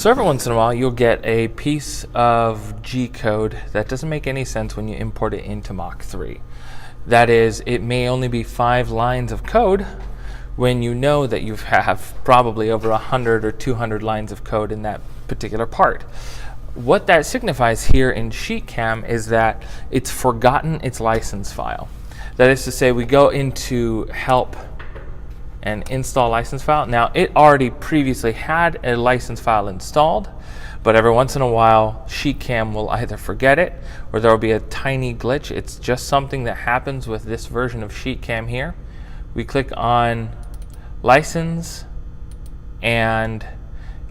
So every once in a while, you'll get a piece of G code that doesn't make any sense when you import it into Mach 3. That is, it may only be 5 lines of code when you know that you have probably over 100 or 200 lines of code in that particular part. What that signifies here in SheetCam is that it's forgotten its license file. That is to say, we go into help and install license file. Now, it already previously had a license file installed, but every once in a while, SheetCam will either forget it or there will be a tiny glitch. It's just something that happens with this version of SheetCam here. We click on license, and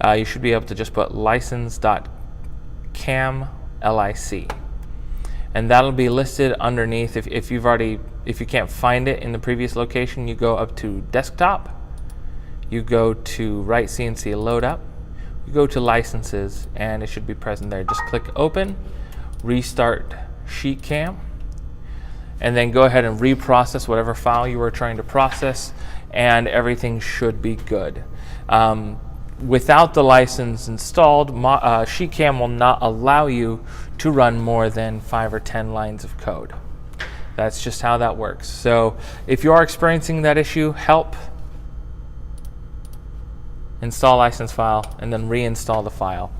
you should be able to just put license.cam LIC. And that'll be listed underneath. If you can't find it in the previous location, you go up to desktop, you go to write CNC load up, you go to licenses, and it should be present there. Just click open, restart SheetCam, and then go ahead and reprocess whatever file you were trying to process, and everything should be good. Without the license installed, SheetCam will not allow you to run more than 5 or 10 lines of code. That's just how that works. So if you are experiencing that issue, help, install license file, and then reinstall the file.